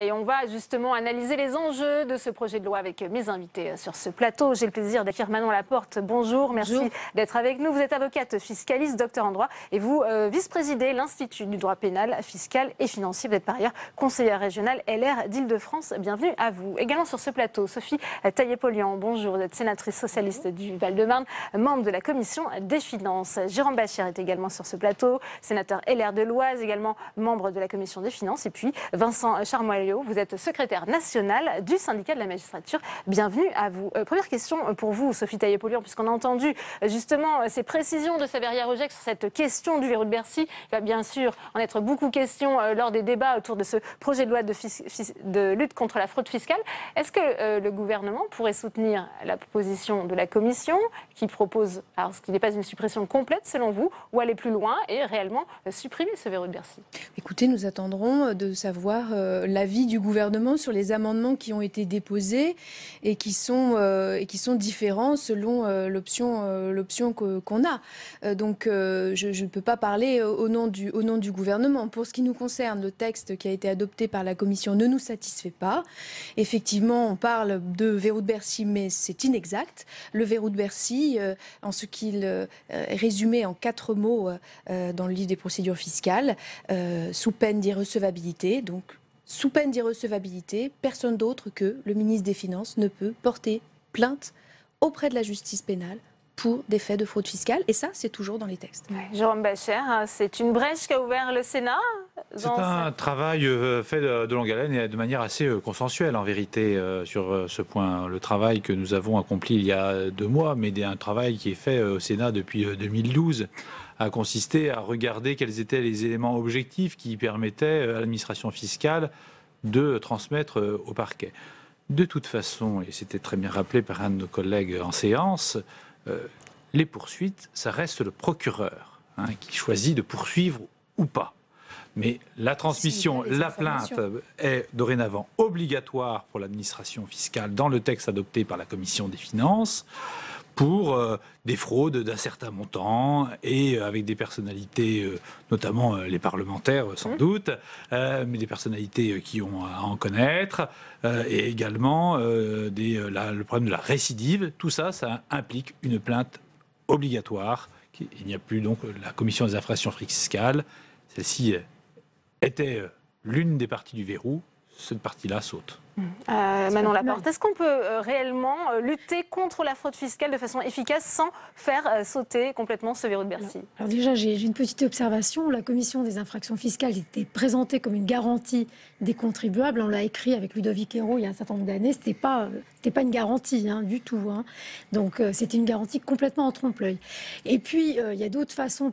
Et on va justement analyser les enjeux de ce projet de loi avec mes invités sur ce plateau. J'ai le plaisir d'accueillir Manon Laporte. Bonjour, merci d'être avec nous. Vous êtes avocate fiscaliste, docteur en droit et vous vice-présidez l'Institut du droit pénal, fiscal et financier. Vous êtes par ailleurs conseillère régionale LR d'Île-de-France. Bienvenue à vous. Également sur ce plateau, Sophie Taillé-Polian. Bonjour, vous êtes sénatrice socialiste du Val-de-Marne, membre de la commission des finances. Jérôme Bachere est également sur ce plateau, sénateur LR de l'Oise, également membre de la commission des finances. Et puis Vincent Charmoilliot, vous êtes secrétaire national du syndicat de la magistrature. Bienvenue à vous. Première question pour vous, Sophie Taillé-Polian, puisqu'on a entendu justement ces précisions de Saveria Rojek sur cette question du verrou de Bercy. Il va bien sûr en être beaucoup question lors des débats autour de ce projet de loi de lutte contre la fraude fiscale. Est-ce que le gouvernement pourrait soutenir la proposition de la Commission qui propose, alors ce qui n'est pas une suppression complète selon vous, ou aller plus loin et réellement supprimer ce verrou de Bercy? Écoutez, nous attendrons de savoir l'avis du gouvernement sur les amendements qui ont été déposés et qui sont différents selon l'option qu'on a. Donc je ne peux pas parler au nom du gouvernement. Pour ce qui nous concerne, le texte qui a été adopté par la Commission ne nous satisfait pas. Effectivement, on parle de verrou de Bercy, mais c'est inexact. Le verrou de Bercy, en ce qu'il est résumé en 4 mots dans le livre des procédures fiscales, sous peine d'irrecevabilité, donc sous peine d'irrecevabilité, personne d'autre que le ministre des Finances ne peut porter plainte auprès de la justice pénale pour des faits de fraude fiscale. Et ça, c'est toujours dans les textes. Ouais. Jérôme Bachere, c'est une brèche qu'a ouvert le Sénat. C'est un travail fait de longue haleine et de manière assez consensuelle, en vérité, sur ce point. Le travail que nous avons accompli il y a 2 mois, mais un travail qui est fait au Sénat depuis 2012, a consisté à regarder quels étaient les éléments objectifs qui permettaient à l'administration fiscale de transmettre au parquet. De toute façon, et c'était très bien rappelé par un de nos collègues en séance, les poursuites, ça reste le procureur qui choisit de poursuivre ou pas. Mais la transmission, la plainte est dorénavant obligatoire pour l'administration fiscale dans le texte adopté par la Commission des finances pour des fraudes d'un certain montant et avec des personnalités, notamment les parlementaires sans doute, mais des personnalités qui ont à en connaître, et également le problème de la récidive. Tout ça, ça implique une plainte obligatoire. Il n'y a plus donc la Commission des infractions fiscales. Celle-ci était l'une des parties du verrou. Cette partie-là saute. Manon Laporte, est-ce qu'on peut réellement lutter contre la fraude fiscale de façon efficace sans faire sauter complètement ce verrou de Bercy? Alors déjà, j'ai une petite observation. La commission des infractions fiscales était présentée comme une garantie des contribuables. On l'a écrit avec Ludovic Hérault il y a un certain nombre d'années. C'était pas une garantie du tout. Donc c'était une garantie complètement en trompe-l'œil. Et puis il y a d'autres façons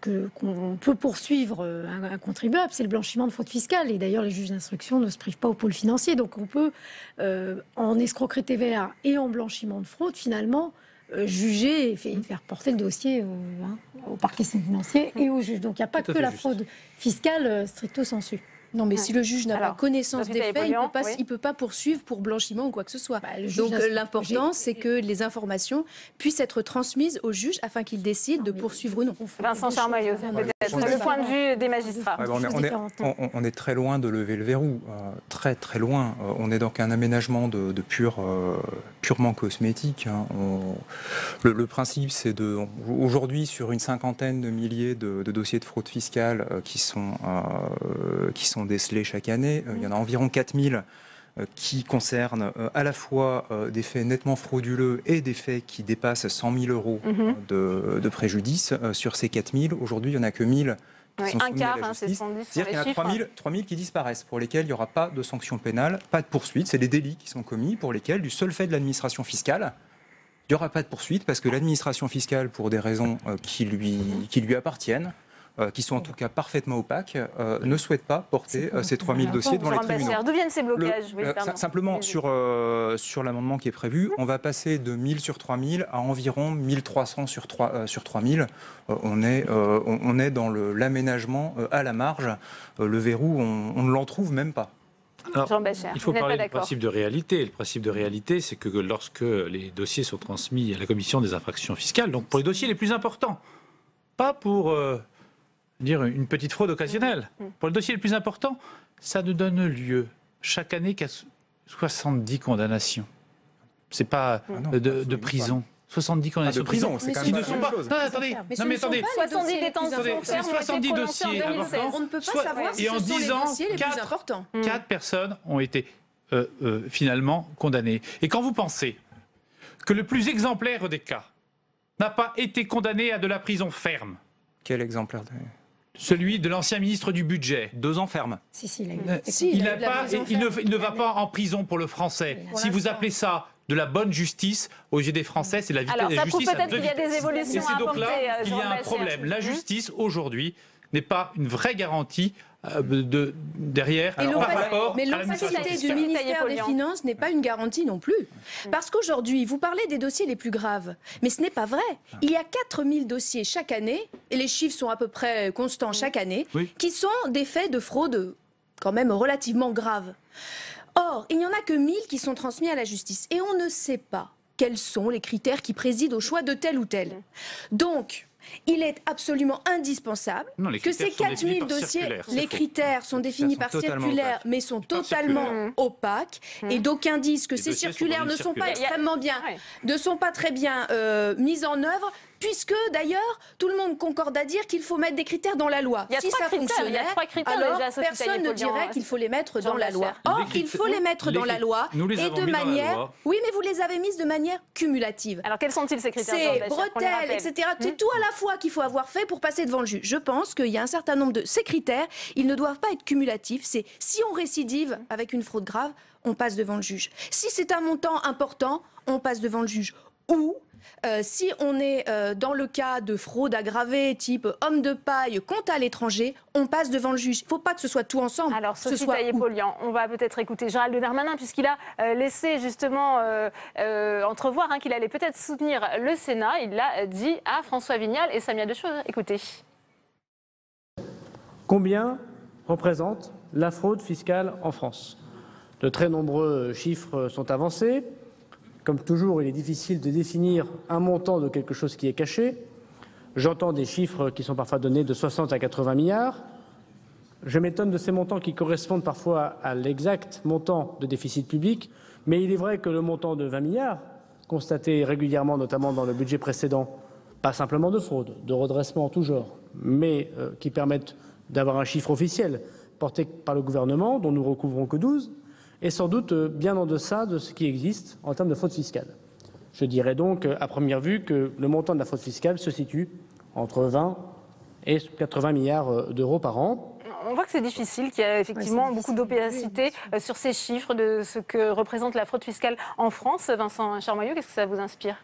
qu'on peut poursuivre un contribuable, c'est le blanchiment de fraude fiscale. Et d'ailleurs, les juges d'instruction ne se privent pas au pôle financier. Donc on peut, en escroquerie TVA et en blanchiment de fraude, finalement, juger et faire porter le dossier au parquet financier et au juge. Donc il n'y a pas que la fraude fiscale stricto sensu. Non, mais si le juge n'a pas connaissance des faits, il ne peut pas poursuivre pour blanchiment ou quoi que ce soit. Donc l'important, c'est que les informations puissent être transmises au juge afin qu'il décide de poursuivre ou non. Vincent Charmoilliot, peut-être le point de vue des magistrats. On est très loin de lever le verrou, très très loin. On est dans un aménagement purement cosmétique. Le principe, c'est aujourd'hui, sur une cinquantaine de milliers de dossiers de fraude fiscale qui sont décelés chaque année. Il y en a environ 4000 qui concernent à la fois des faits nettement frauduleux et des faits qui dépassent 100 000 euros de préjudice. Sur ces 4000, aujourd'hui, il n'y en a que 1000 qui sont soumis à la justice. C'est-à-dire qu'il y en a 3000 qui disparaissent, pour lesquels il n'y aura pas de sanction pénale, pas de poursuite. C'est des délits qui sont commis pour lesquels, du seul fait de l'administration fiscale, il n'y aura pas de poursuite parce que l'administration fiscale, pour des raisons qui lui appartiennent, qui sont en tout cas parfaitement opaques, ne souhaitent pas porter ces 3000 dossiers devant les tribunaux. D'où viennent ces blocages? Simplement, sur l'amendement qui est prévu, on va passer de 1000 sur 3000 à environ 1300 sur 3000. On est dans l'aménagement à la marge. Le verrou, on ne l'en trouve même pas. Alors, il faut parler du principe de réalité. Le principe de réalité, c'est que lorsque les dossiers sont transmis à la commission des infractions fiscales, donc pour les dossiers les plus importants, pas pour dire une petite fraude occasionnelle, pour le dossier le plus important, ça ne donne lieu chaque année qu'à 70 condamnations. C'est pas de prison. 70 condamnations de prison, c'est quand même ne sont pas. Non, attendez. Non, mais attendez. 70 détentions fermes, 70 dossiers importants. On ne peut pas savoir si et en ce sont les 10 ans, dossiers les plus importants. 4 personnes ont été finalement condamnées. Et quand vous pensez que le plus exemplaire des cas n'a pas été condamné à de la prison ferme, Quel exemplaire celui de l'ancien ministre du Budget. 2 ans ferme. Il ne va pas en prison pour le français. Si vous appelez ça de la bonne justice, aux yeux des Français, c'est la justice. Alors, ça prouve peut-être qu'il y a des évolutions à apporter. Et c'est donc là qu'il y a un problème. La justice, aujourd'hui, n'est pas une vraie garantie derrière par rapport mais à l'administration l'opacité du ministère des Finances n'est pas une garantie non plus. Parce qu'aujourd'hui, vous parlez des dossiers les plus graves, mais ce n'est pas vrai. Il y a 4000 dossiers chaque année, et les chiffres sont à peu près constants chaque année, qui sont des faits de fraude quand même relativement graves. Or, il n'y en a que 1000 qui sont transmis à la justice, et on ne sait pas quels sont les critères qui président au choix de tel ou tel. Donc, il est absolument indispensable que ces 4000 dossiers, les critères sont définis par circulaire, mais sont totalement opaques. Et d'aucuns disent que ces circulaires ne sont pas extrêmement bien, ne sont pas très bien mises en œuvre. Puisque, d'ailleurs, tout le monde concorde à dire qu'il faut mettre des critères dans la loi. Si ça fonctionnait, alors personne ne dirait qu'il faut les mettre dans la loi. Or, il faut les mettre dans la loi, et de manière... Oui, mais vous les avez mises de manière cumulative. Alors, quels sont-ils, ces critères? C'est bretelles, etc. C'est tout à la fois qu'il faut avoir fait pour passer devant le juge. Je pense qu'il y a un certain nombre de ces critères, ils ne doivent pas être cumulatifs. C'est si on récidive avec une fraude grave, on passe devant le juge. Si c'est un montant important, on passe devant le juge. Ou... si on est dans le cas de fraude aggravée, type homme de paille, compte à l'étranger, on passe devant le juge. Il ne faut pas que ce soit tout ensemble. Alors, Sophie Taillé-Polian, on va peut-être écouter Gérald Darmanin, puisqu'il a laissé justement entrevoir qu'il allait peut-être soutenir le Sénat. Il l'a dit à François Vignal et Samia Deschaux. Écoutez. Combien représente la fraude fiscale en France? De très nombreux chiffres sont avancés. Comme toujours, il est difficile de définir un montant de quelque chose qui est caché. J'entends des chiffres qui sont parfois donnés de 60 à 80 milliards. Je m'étonne de ces montants qui correspondent parfois à l'exact montant de déficit public. Mais il est vrai que le montant de 20 milliards, constaté régulièrement, notamment dans le budget précédent, pas simplement de fraude, de redressement en tout genre, mais qui permettent d'avoir un chiffre officiel porté par le gouvernement, dont nous recouvrons que 12, est sans doute bien en deçà de ce qui existe en termes de fraude fiscale. Je dirais donc à première vue que le montant de la fraude fiscale se situe entre 20 et 80 milliards d'euros par an. On voit que c'est difficile, qu'il y a effectivement beaucoup d'opacité sur ces chiffres de ce que représente la fraude fiscale en France. Vincent Charmoyaux, qu'est-ce que ça vous inspire ?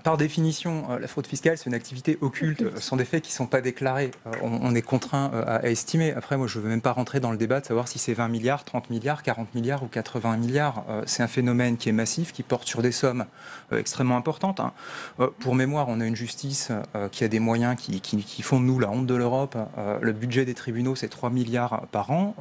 Par définition, la fraude fiscale, c'est une activité occulte. Ce sont des faits qui ne sont pas déclarés. On est contraint à estimer. Après, moi, je ne veux même pas rentrer dans le débat de savoir si c'est 20 milliards, 30 milliards, 40 milliards ou 80 milliards. C'est un phénomène qui est massif, qui porte sur des sommes extrêmement importantes. Pour mémoire, on a une justice qui a des moyens qui font de nous la honte de l'Europe. Le budget des tribunaux, c'est 3 milliards par an.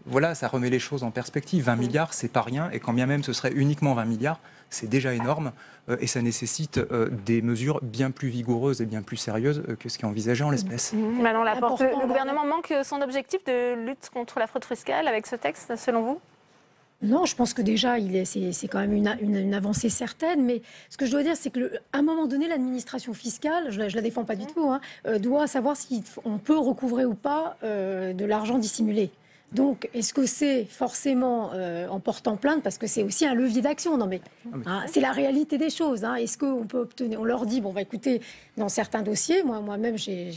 Voilà, ça remet les choses en perspective. 20 milliards, c'est pas rien. Et quand bien même ce serait uniquement 20 milliards, c'est déjà énorme et ça nécessite des mesures bien plus vigoureuses et bien plus sérieuses que ce qui est envisagé en l'espèce. Manon Laporte, le gouvernement manque son objectif de lutte contre la fraude fiscale avec ce texte, selon vous ? Non, je pense que déjà, c'est quand même une avancée certaine. Mais ce que je dois dire, c'est qu'à un moment donné, l'administration fiscale, je ne la défends pas du tout, doit savoir si on peut recouvrer ou pas de l'argent dissimulé. Donc, est-ce que c'est forcément en portant plainte, parce que c'est aussi un levier d'action? Non, mais c'est la réalité des choses. Est-ce qu'on peut obtenir? On leur dit, écoutez, dans certains dossiers, moi-même, j'ai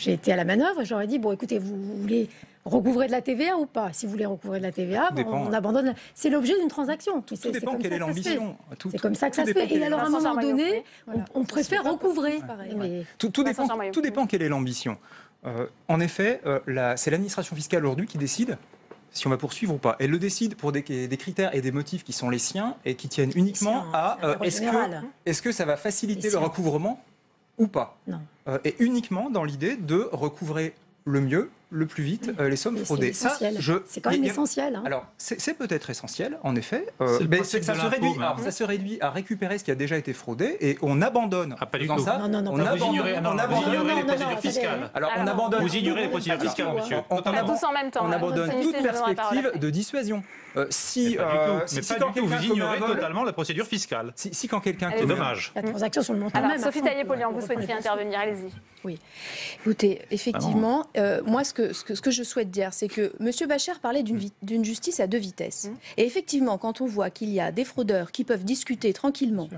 été à la manœuvre, et j'aurais dit, écoutez, vous voulez recouvrer de la TVA ou pas? Si vous voulez recouvrer de la TVA, on abandonne. C'est l'objet d'une transaction. Tout dépend quelle est l'ambition. C'est comme ça que ça se fait. Et alors, à un moment donné, on préfère recouvrer. Tout dépend quelle est l'ambition. En effet, c'est l'administration fiscale aujourd'hui qui décide si on va poursuivre ou pas. Elle le décide pour des critères et des motifs qui sont les siens et qui tiennent uniquement à est-ce que ça va faciliter le recouvrement ou pas. Non. Et uniquement dans l'idée de recouvrer le mieux le plus vite les sommes fraudées. C'est quand même essentiel. Hein. Alors, c'est peut-être essentiel, en effet. Mais ça se réduit à récupérer ce qui a déjà été fraudé et on abandonne. Pas du tout. Ça, vous ignorez les procédures fiscales. Alors, on abandonne. Vous ignorez les procédures fiscales, monsieur. On a tous en même temps. On abandonne toute perspective de dissuasion. Mais pas du tout. Vous ignorez totalement la procédure fiscale. Si quand quelqu'un... C'est dommage. La transaction sur le montant Alors, même. Sophie Taillé-Polian, vous souhaitiez intervenir, allez-y. Oui. Écoutez, effectivement, moi, ce que je souhaite dire, c'est que M. Bacher parlait d'une justice à deux vitesses. Et effectivement, quand on voit qu'il y a des fraudeurs qui peuvent discuter tranquillement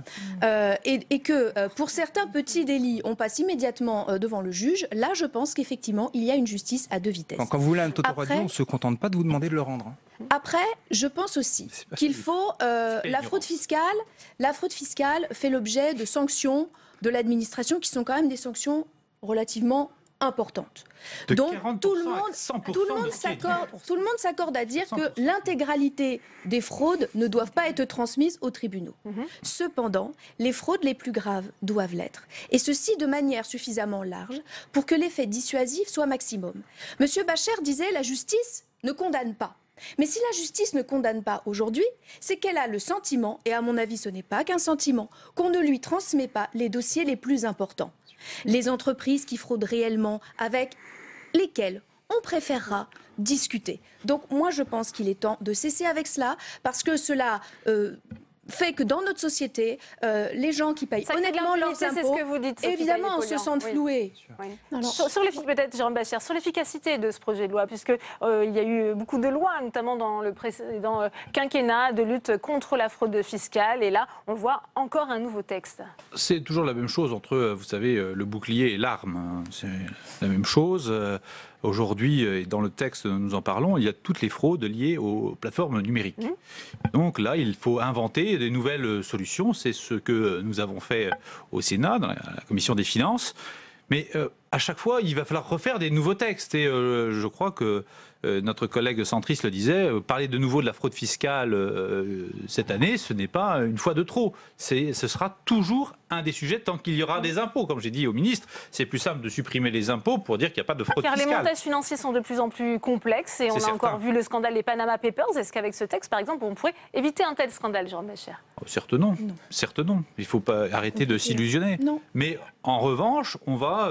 et que pour certains petits délits, on passe immédiatement devant le juge, là, je pense qu'effectivement, il y a une justice à deux vitesses. Quand vous voulez un autoradio, on ne se contente pas de vous demander de le rendre. Après, je pense aussi qu'il faut... la fraude fiscale fait l'objet de sanctions de l'administration qui sont quand même des sanctions relativement importantes. Donc tout le monde s'accorde à dire que l'intégralité des fraudes ne doivent pas être transmises aux tribunaux. Cependant, les fraudes les plus graves doivent l'être. Et ceci de manière suffisamment large pour que l'effet dissuasif soit maximum. Monsieur Bacher disait la justice ne condamne pas. Mais si la justice ne condamne pas aujourd'hui, c'est qu'elle a le sentiment, et à mon avis ce n'est pas qu'un sentiment, qu'on ne lui transmet pas les dossiers les plus importants. Les entreprises qui fraudent réellement, avec lesquelles on préférera discuter. Donc moi je pense qu'il est temps de cesser avec cela, parce que cela... fait que dans notre société, les gens qui payent honnêtement leurs impôts, c'est ce que vous dites, évidemment, se sentent floués. Oui. Peut-être, Jérôme Bacher, sur l'efficacité de ce projet de loi, puisque il y a eu beaucoup de lois, notamment dans le précédent quinquennat, de lutte contre la fraude fiscale, et là, on voit encore un nouveau texte. C'est toujours la même chose entre, vous savez, le bouclier et l'arme. C'est la même chose. Aujourd'hui, et dans le texte, nous en parlons, il y a toutes les fraudes liées aux plateformes numériques. Donc là, il faut inventer des nouvelles solutions. C'est ce que nous avons fait au Sénat, dans la Commission des Finances. Mais à chaque fois, il va falloir refaire des nouveaux textes. Et je crois que notre collègue centriste le disait, parler de nouveau de la fraude fiscale cette année, ce n'est pas une fois de trop. Ce sera toujours un des sujets tant qu'il y aura des impôts. Comme j'ai dit au ministre, c'est plus simple de supprimer les impôts pour dire qu'il n'y a pas de fraude fiscale. Car les montages financiers sont de plus en plus complexes et on a encore vu le scandale des Panama Papers. Est-ce qu'avec ce texte, par exemple, on pourrait éviter un tel scandale, Jérôme Bacher ? Certes non. Certes non. Il ne faut pas arrêter de s'illusionner. Mais en revanche, on va...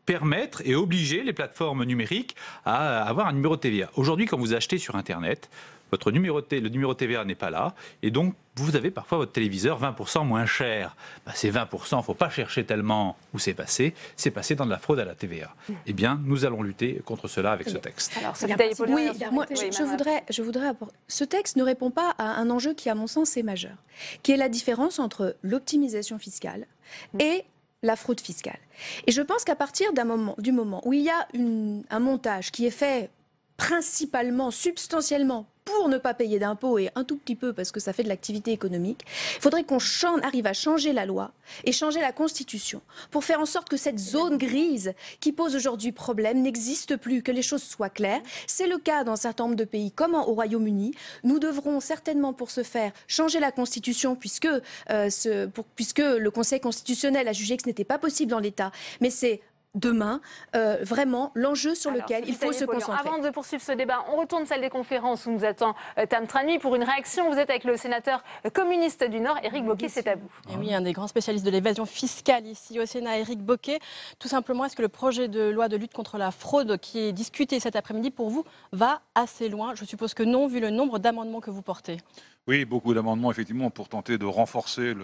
permettre et obliger les plateformes numériques à avoir un numéro de TVA. Aujourd'hui, quand vous achetez sur Internet, le numéro de TVA n'est pas là, et donc vous avez parfois votre téléviseur 20% moins cher. Ces 20%, il ne faut pas chercher tellement où c'est passé dans de la fraude à la TVA. Eh bien, nous allons lutter contre cela avec ce texte. Alors, je voudrais apporter... Ce texte ne répond pas à un enjeu qui, à mon sens, est majeur, qui est la différence entre l'optimisation fiscale et la fraude fiscale. Et je pense qu'à partir du moment où il y a un montage qui est fait principalement, substantiellement, pour ne pas payer d'impôts et un tout petit peu parce que ça fait de l'activité économique, il faudrait qu'on arrive à changer la loi et changer la Constitution pour faire en sorte que cette zone grise qui pose aujourd'hui problème n'existe plus, que les choses soient claires. C'est le cas dans un certain nombre de pays comme au Royaume-Uni. Nous devrons certainement pour ce faire changer la Constitution puisque le Conseil constitutionnel a jugé que ce n'était pas possible dans l'État. Mais c'est demain, vraiment, l'enjeu sur lequel il faut se concentrer. Avant de poursuivre ce débat, on retourne salle des conférences où nous attend Tam Tranui pour une réaction. Vous êtes avec le sénateur communiste du Nord, Éric Bocquet, c'est à vous. Et oui, un des grands spécialistes de l'évasion fiscale ici au Sénat, Éric Bocquet. Tout simplement, est-ce que le projet de loi de lutte contre la fraude qui est discuté cet après-midi, pour vous, va assez loin? Je suppose que non, vu le nombre d'amendements que vous portez. Oui, beaucoup d'amendements, effectivement, pour tenter de renforcer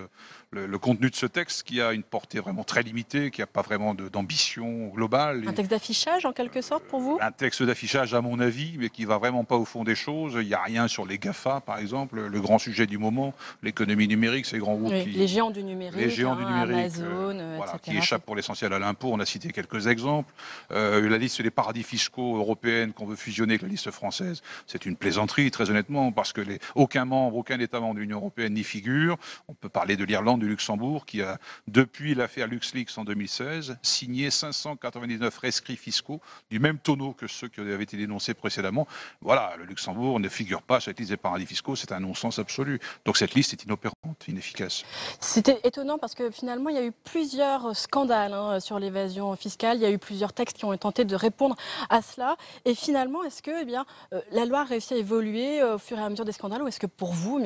le contenu de ce texte qui a une portée vraiment très limitée, qui n'a pas vraiment d'ambition globale. Un texte d'affichage, en quelque sorte, pour vous? Un texte d'affichage, à mon avis, mais qui ne va vraiment pas au fond des choses. Il n'y a rien sur les GAFA, par exemple, le grand sujet du moment, l'économie numérique, ces grands groupes les géants du numérique, Amazon, etc. qui échappent pour l'essentiel à l'impôt. On a cité quelques exemples. La liste des paradis fiscaux européennes qu'on veut fusionner avec la liste française, c'est une plaisanterie, très honnêtement, parce que aucun membre aucun État membre de l'Union européenne n'y figure. On peut parler de l'Irlande, du Luxembourg, qui a, depuis l'affaire LuxLeaks en 2016, signé 599 rescrits fiscaux du même tonneau que ceux qui avaient été dénoncés précédemment. Voilà, le Luxembourg ne figure pas sur cette liste des paradis fiscaux, c'est un non-sens absolu. Donc cette liste est inopérante, inefficace. C'était étonnant parce que finalement, il y a eu plusieurs scandales sur l'évasion fiscale. Il y a eu plusieurs textes qui ont tenté de répondre à cela. Et finalement, est-ce que la loi a réussi à évoluer au fur et à mesure des scandales ou est-ce que pour vous,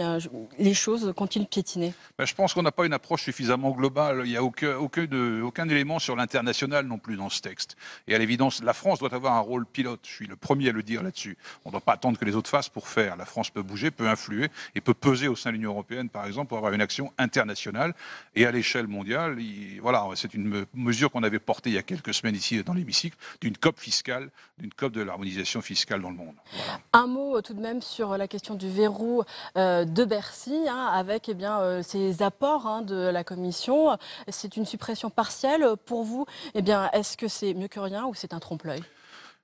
les choses continuent de piétiner? Je pense qu'on n'a pas une approche suffisamment globale. Il n'y a aucun élément sur l'international non plus dans ce texte. Et à l'évidence, la France doit avoir un rôle pilote. Je suis le premier à le dire là-dessus. On ne doit pas attendre que les autres fassent pour faire. La France peut bouger, peut influer et peut peser au sein de l'Union européenne, par exemple, pour avoir une action internationale. Et à l'échelle mondiale, voilà, c'est une mesure qu'on avait portée il y a quelques semaines ici dans l'hémicycle, d'une COP fiscale, d'une COP de l'harmonisation fiscale dans le monde. Voilà. Un mot tout de même sur la question du verrou de Bercy, avec ces apports de la Commission. C'est une suppression partielle. Pour vous, est-ce que c'est mieux que rien ou c'est un trompe-l'œil?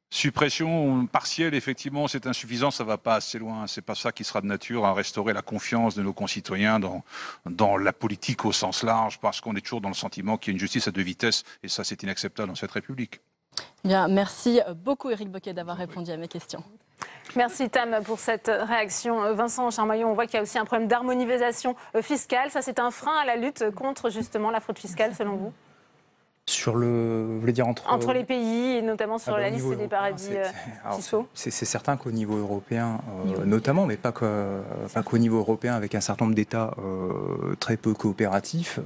Suppression partielle, effectivement, c'est insuffisant, ça ne va pas assez loin. Ce n'est pas ça qui sera de nature à restaurer la confiance de nos concitoyens dans la politique au sens large, parce qu'on est toujours dans le sentiment qu'il y a une justice à deux vitesses, et ça, c'est inacceptable dans cette République. Bien, merci beaucoup, Éric Bocquet, d'avoir répondu à mes questions. Merci Tam pour cette réaction. Vincent Charmoillon, on voit qu'il y a aussi un problème d'harmonisation fiscale. Ça, c'est un frein à la lutte contre justement la fraude fiscale, selon vous? Vous voulez dire entre les pays et notamment sur la liste des paradis fiscaux. C'est certain qu'au niveau européen, notamment, mais pas qu'au niveau européen, avec un certain nombre d'États très peu coopératifs,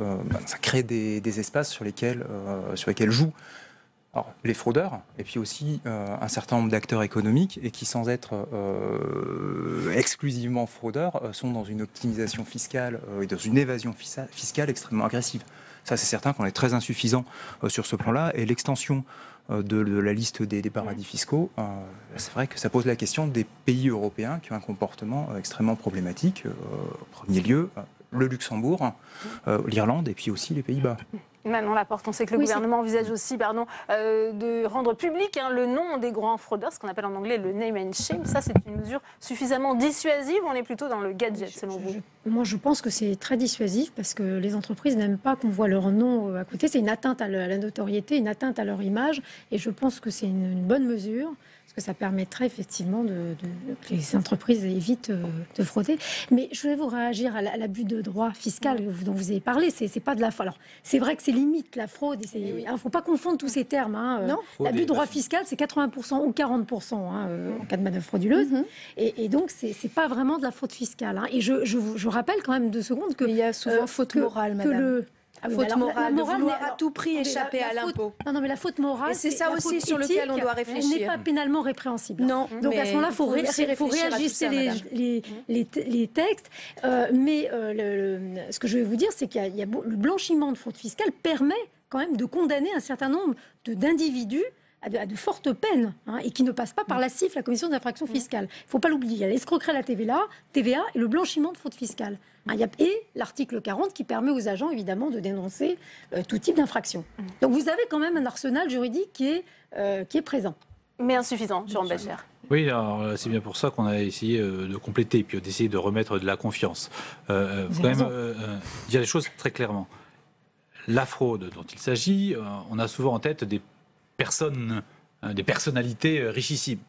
ça crée des espaces sur lesquels jouent les fraudeurs, et puis aussi un certain nombre d'acteurs économiques, et qui, sans être exclusivement fraudeurs, sont dans une optimisation fiscale et dans une évasion fiscale extrêmement agressive. Ça, c'est certain qu'on est très insuffisant sur ce plan-là. Et l'extension de la liste des paradis fiscaux, c'est vrai que ça pose la question des pays européens qui ont un comportement extrêmement problématique. En premier lieu, le Luxembourg, l'Irlande et puis aussi les Pays-Bas. Manon Laporte, on sait que le gouvernement envisage aussi de rendre public le nom des grands fraudeurs, ce qu'on appelle en anglais le name and shame. Ça, c'est une mesure suffisamment dissuasive ou on est plutôt dans le gadget, selon vous? Moi, je pense que c'est très dissuasif parce que les entreprises n'aiment pas qu'on voit leur nom à côté. C'est une atteinte à la notoriété, une atteinte à leur image. Et je pense que c'est une bonne mesure. Parce que ça permettrait effectivement que les entreprises évitent de frauder. Mais je vais vous réagir à l'abus de droit fiscal dont vous avez parlé. C'est pas de la fraude. Alors, c'est vrai que c'est limite la fraude. Il ne faut pas confondre tous ces termes. L'abus de droit fiscal, c'est 80% ou 40% en cas de manœuvre frauduleuse. Et donc, c'est pas vraiment de la fraude fiscale. Et je rappelle quand même 2 secondes que... Il y a souvent faute morale, madame. Faute morale, de vouloir à tout prix échapper à l'impôt. Non, mais la faute morale, c'est ça aussi sur lequel on doit réfléchir. Elle n'est pas pénalement répréhensible. Non, donc à ce moment-là, il faut réajuster les textes. Mais ce que je vais vous dire, c'est qu'il y a le blanchiment de fraude fiscale permet quand même de condamner un certain nombre d'individus à de fortes peines et qui ne passent pas par la CIF, la Commission des infractions fiscales. Il ne faut pas l'oublier. Il y a l'escroquerie à la TVA et le blanchiment de fraude fiscale. Et l'article 40 qui permet aux agents, évidemment, de dénoncer tout type d'infraction. Donc vous avez quand même un arsenal juridique qui est présent. Mais insuffisant, Jérôme Bascher. Oui, alors c'est bien pour ça qu'on a essayé de compléter, puis d'essayer de remettre de la confiance. Faut quand même dire les choses très clairement. La fraude dont il s'agit, on a souvent en tête des personnalités richissimes.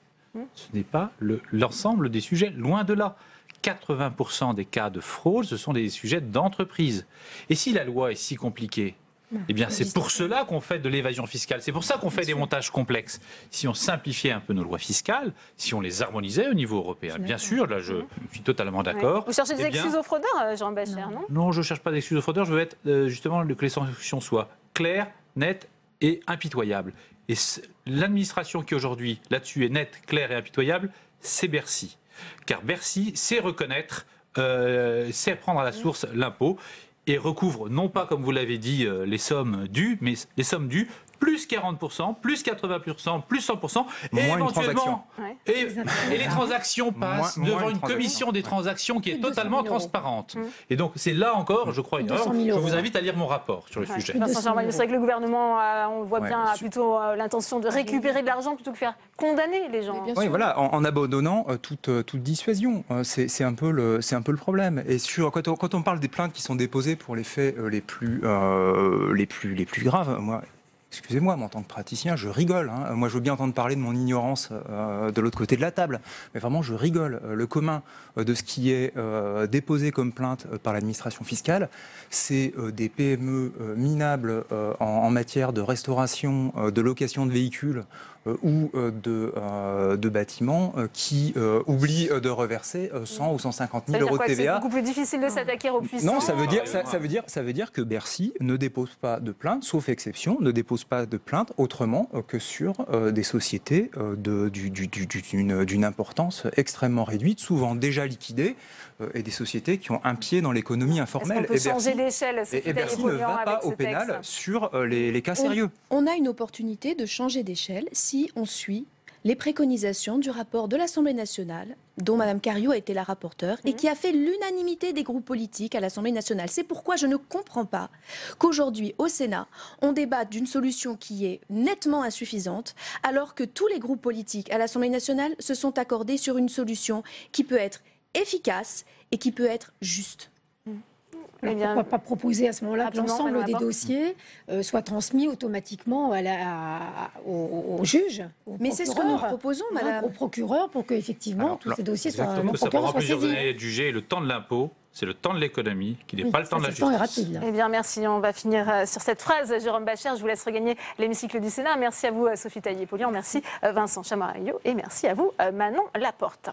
Ce n'est pas l'ensemble des sujets, loin de là. 80% des cas de fraude, ce sont des sujets d'entreprise. Et si la loi est si compliquée, eh bien c'est pour cela qu'on fait de l'évasion fiscale, c'est pour ça qu'on fait des montages complexes. Si on simplifiait un peu nos lois fiscales, si on les harmonisait au niveau européen, bien sûr, là je suis totalement d'accord. Vous cherchez des excuses aux fraudeurs, Jean Bascher, non? Non, je ne cherche pas d'excuses aux fraudeurs, je veux être justement que les sanctions soient claires, nettes et impitoyables. Et l'administration qui aujourd'hui là-dessus est nette, claire et impitoyable, c'est Bercy. Car Bercy sait reconnaître, sait prendre à la source l'impôt et recouvre non pas, comme vous l'avez dit, les sommes dues, mais les sommes dues plus 40%, plus 80%, plus 100%, et Moins une éventuellement, et les transactions passent Moins devant une une commission des transactions qui est Plus de 200 totalement 000 euros. transparente. Et donc c'est là encore, je crois, une erreur. 200 000 Je euros. vous invite à lire mon rapport sur le sujet. Vincent Charmaignot, c'est vrai que le gouvernement, on voit bien, a plutôt l'intention de récupérer de l'argent plutôt que faire condamner les gens. Bien Oui, sûr. voilà, en abandonnant toute dissuasion. C'est un peu le problème. Et quand on parle des plaintes qui sont déposées pour les faits les plus graves, moi, excusez-moi, mais en tant que praticien, je rigole. Moi, je veux bien entendre parler de mon ignorance de l'autre côté de la table, mais vraiment, je rigole. Le commun de ce qui est déposé comme plainte par l'administration fiscale, c'est des PME minables en matière de restauration, de location de véhicules ou de bâtiments qui oublient de reverser 100 ou 150 000 euros de C'est TVA. beaucoup plus difficile de s'attaquer aux puissants. Non, ça veut dire que Bercy ne dépose pas de plainte, sauf exception, ne dépose pas de plainte autrement que sur des sociétés d'une importance extrêmement réduite, souvent déjà liquidées, et des sociétés qui ont un pied dans l'économie informelle. Est-ce qu'on peut changer d'échelle, et Bercy ne va pas au pénal sur les cas sérieux. On a une opportunité de changer d'échelle si on suit les préconisations du rapport de l'Assemblée nationale, dont Mme Cariou a été la rapporteure, et qui a fait l'unanimité des groupes politiques à l'Assemblée nationale. C'est pourquoi je ne comprends pas qu'aujourd'hui, au Sénat, on débatte d'une solution qui est nettement insuffisante, alors que tous les groupes politiques à l'Assemblée nationale se sont accordés sur une solution qui peut être efficace et qui peut être juste. Alors, pourquoi pas proposer à ce moment-là que l'ensemble des dossiers soient transmis automatiquement au juge, Mais c'est ce que nous proposons, madame. Au procureur, pour qu'effectivement tous ces dossiers soient Que ça procureur prendra soit plusieurs saisi. années de juger. Le temps de l'impôt, c'est le temps de l'économie, qui n'est pas le temps de la Le temps est justice. rapide. Eh bien, merci. On va finir sur cette phrase. Jérôme Bacher, je vous laisse regagner l'hémicycle du Sénat. Merci à vous, Sophie Taillé-Polian. Merci, Vincent Charmaignot. Et merci à vous, Manon Laporte.